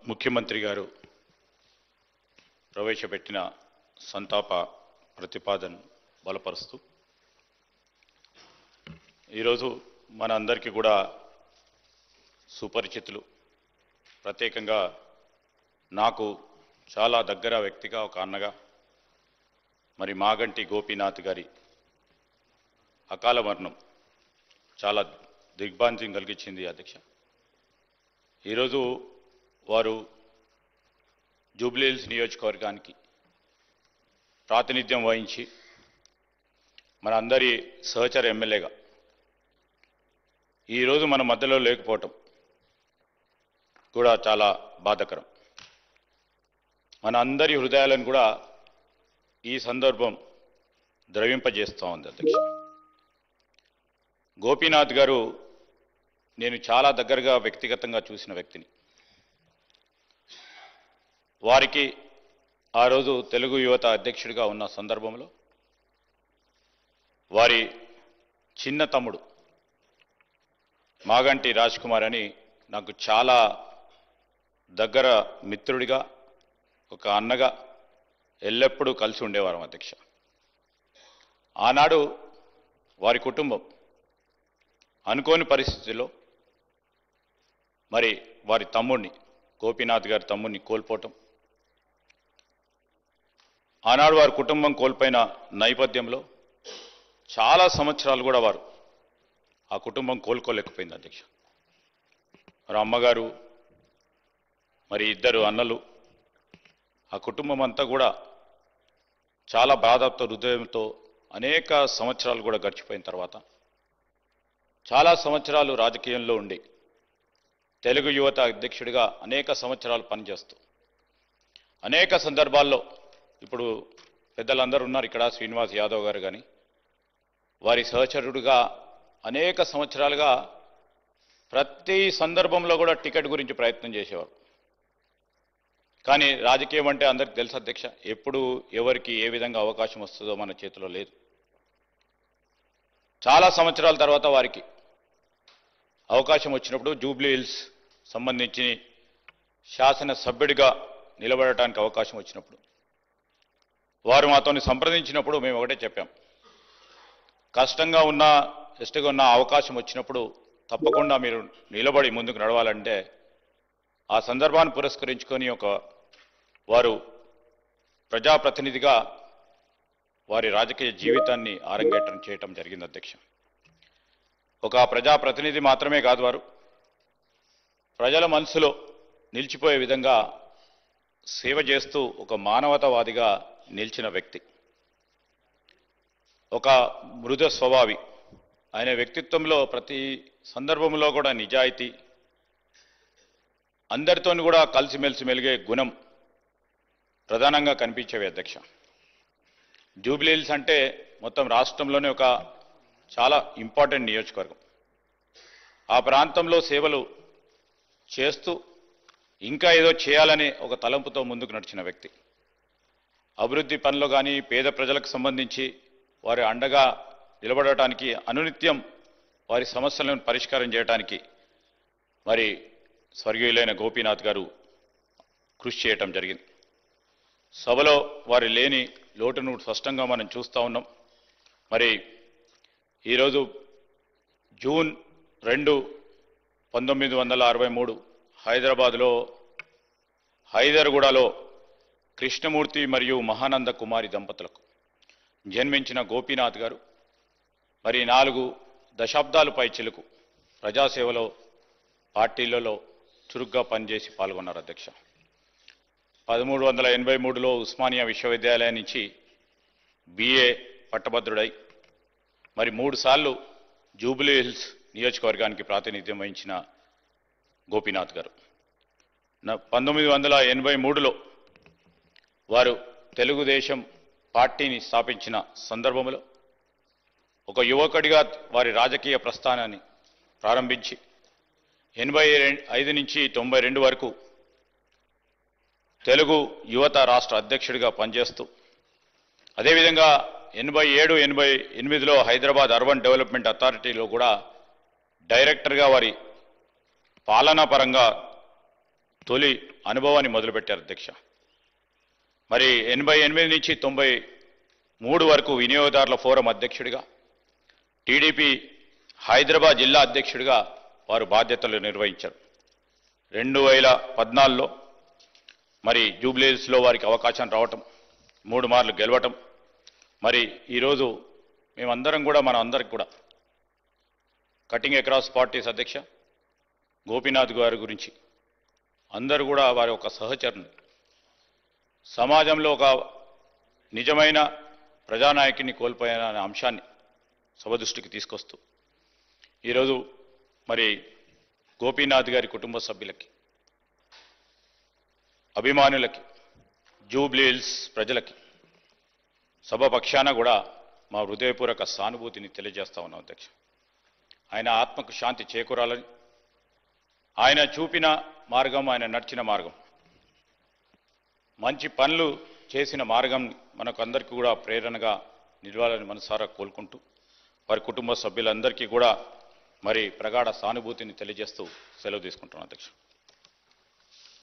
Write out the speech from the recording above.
ముఖ్యమంత్రి గారు ప్రవేశపెట్టిన సంతాప ప్రతిపాదన బలపరుస్తూ ఈరోజు మన అందరికీ కూడా సుపరిచితులు, ప్రత్యేకంగా నాకు చాలా దగ్గర వ్యక్తిగా ఒక అన్నగా మరి మాగంటి గోపీనాథ్ గారి అకాల మరణం చాలా దిగ్భ్రాంతిని కలిగించింది అధ్యక్ష. ఈరోజు వారు జూబ్లీహిల్స్ నియోజకవర్గానికి ప్రాతినిధ్యం వహించి మన అందరి సహచర ఎమ్మెల్యేగా ఈరోజు మన మధ్యలో లేకపోవటం కూడా చాలా బాధాకరం. మన అందరి హృదయాలను కూడా ఈ సందర్భం ద్రవింపజేస్తూ ఉంది అధ్యక్ష. గోపీనాథ్ గారు నేను చాలా దగ్గరగా వ్యక్తిగతంగా చూసిన వ్యక్తిని. వారికి ఆ రోజు తెలుగు యువత అధ్యక్షుడిగా ఉన్న సందర్భంలో వారి చిన్న తమ్ముడు మాగంటి రాజ్ కుమార్ అని నాకు చాలా దగ్గర మిత్రుడిగా, ఒక అన్నగా ఎల్లప్పుడూ కలిసి ఉండేవారం అధ్యక్ష. ఆనాడు వారి కుటుంబం అనుకోని పరిస్థితుల్లో మరి వారి తమ్ముడిని, గోపీనాథ్ గారి తమ్ముడిని కోల్పోవటం, ఆనాడు వారి కుటుంబం కోల్పోయిన నేపథ్యంలో చాలా సంవత్సరాలు కూడా వారు ఆ కుటుంబం కోలుకోలేకపోయింది అధ్యక్ష. మరి అమ్మగారు, మరి ఇద్దరు అన్నలు, ఆ కుటుంబం అంతా కూడా చాలా బాధతో, హృదయంతో అనేక సంవత్సరాలు కూడా గడిచిపోయిన తర్వాత చాలా సంవత్సరాలు రాజకీయంలో ఉండి తెలుగు యువత అధ్యక్షుడిగా అనేక సంవత్సరాలు పనిచేస్తూ అనేక సందర్భాల్లో ఇప్పుడు పెద్దలందరూ ఉన్నారు ఇక్కడ, శ్రీనివాస్ యాదవ్ గారు కానీ, వారి సహచరుడుగా అనేక సంవత్సరాలుగా ప్రతి సందర్భంలో కూడా టికెట్ గురించి ప్రయత్నం చేసేవారు. కానీ రాజకీయం అంటే అందరికీ తెలుసు అధ్యక్ష, ఎప్పుడు ఎవరికి ఏ విధంగా అవకాశం వస్తుందో మన చేతిలో లేదు. చాలా సంవత్సరాల తర్వాత వారికి అవకాశం వచ్చినప్పుడు జూబ్లీహిల్స్ సంబంధించి శాసనసభ్యుడిగా నిలబడటానికి అవకాశం వచ్చినప్పుడు వారు మాతో సంప్రదించినప్పుడు మేము ఒకటే చెప్పాం, కష్టంగా ఉన్న ఇష్టగా ఉన్న అవకాశం వచ్చినప్పుడు తప్పకుండా మీరు నిలబడి ముందుకు నడవాలంటే ఆ సందర్భాన్ని పురస్కరించుకొని వారు ప్రజాప్రతినిధిగా వారి రాజకీయ జీవితాన్ని ఆరంగేట్రం చేయటం జరిగింది అధ్యక్ష. ఒక ప్రజాప్రతినిధి మాత్రమే కాదు, వారు ప్రజల మనసులో నిలిచిపోయే విధంగా సేవ చేస్తూ ఒక మానవతావాదిగా నిలిచిన వ్యక్తి, ఒక మృదు స్వభావి. ఆయన వ్యక్తిత్వంలో ప్రతి సందర్భంలో కూడా నిజాయితీ, అందరితో కూడా కలిసిమెలిసి మెలిగే గుణం ప్రధానంగా కనిపించేవి అధ్యక్ష. జూబ్లీహిల్స్ అంటే మొత్తం రాష్ట్రంలోనే ఒక చాలా ఇంపార్టెంట్ నియోజకవర్గం. ఆ ప్రాంతంలో సేవలు చేస్తూ ఇంకా ఏదో చేయాలనే ఒక తలంపుతో ముందుకు నడిచిన వ్యక్తి. అభివృద్ధి పనులు కానీ, పేద ప్రజలకు సంబంధించి వారి అండగా నిలబడటానికి, అనునిత్యం వారి సమస్యలను పరిష్కారం చేయడానికి మరి స్వర్గీయులైన గోపీనాథ్ గారు కృషి చేయటం జరిగింది. సభలో వారి లేని లోటును స్పష్టంగా మనం చూస్తూ ఉన్నాం. మరి ఈరోజు జూన్ 2, 1963 హైదరాబాద్లో హైదర్గూడలో కృష్ణమూర్తి మరియు మహానంద కుమారి దంపతులకు జన్మించిన గోపీనాథ్ గారు మరి 4 దశాబ్దాలు పైచిలకు ప్రజాసేవలో, పార్టీలలో చురుగ్గా పనిచేసి పాల్గొన్నారు అధ్యక్ష. 1383లో ఉస్మానియా విశ్వవిద్యాలయం నుంచి BA పట్టభద్రుడై మరి 3 సార్లు జూబ్లీహిల్స్ నియోజకవర్గానికి ప్రాతినిధ్యం వహించిన గోపీనాథ్ గారు 1983లో వారు తెలుగుదేశం పార్టీని స్థాపించిన సందర్భంలో ఒక యువకుడిగా వారి రాజకీయ ప్రస్థానాన్ని ప్రారంభించి 85 నుంచి 92 వరకు తెలుగు యువత రాష్ట్ర అధ్యక్షుడిగా పనిచేస్తూ అదేవిధంగా 87, 88లో హైదరాబాద్ అర్బన్ డెవలప్మెంట్ అథారిటీలో కూడా డైరెక్టర్గా వారి పాలనా పరంగా తొలి అనుభవాన్ని మొదలుపెట్టారు అధ్యక్ష. మరి 88 నుంచి 93 వరకు వినియోగదారుల ఫోరం అధ్యక్షుడిగా, టీడీపీ హైదరాబాద్ జిల్లా అధ్యక్షుడిగా వారు బాధ్యతలు నిర్వహించారు. 2014లో మరి జూబ్లీహిల్స్లో వారికి అవకాశం రావటం, 3 మార్లు గెలవటం, మరి ఈరోజు మేమందరం కూడా మన అందరికి కూడా కటింగ్ అక్రాస్ పార్టీస్ అధ్యక్ష గోపీనాథ్ గారి గురించి అందరూ కూడా వారి ఒక సహచరుని సమాజంలో ఒక నిజమైన ప్రజానాయకుని కోల్పోయిన అనే అంశాన్ని సభ దృష్టికి తీసుకొస్తూ ఈరోజు మరి గోపీనాథ్ గారి కుటుంబ సభ్యులకి, అభిమానులకి, జూబ్లీహిల్స్ ప్రజలకి సభ పక్షాన కూడా మా హృదయపూర్వక సానుభూతిని తెలియజేస్తా ఉన్నాం అధ్యక్ష. ఆయన ఆత్మకు శాంతి చేకూరాలని, ఆయన చూపిన మార్గం, ఆయన నడిచిన మార్గం, మంచి పనులు చేసిన మార్గం మనకు అందరికీ కూడా ప్రేరణగా నిలవాలని మనసారా కోలుకుంటూ వారి కుటుంబ సభ్యులందరికీ కూడా మరి ప్రగాఢ సానుభూతిని తెలియజేస్తూ సెలవు తీసుకుంటున్నాను అధ్యక్ష.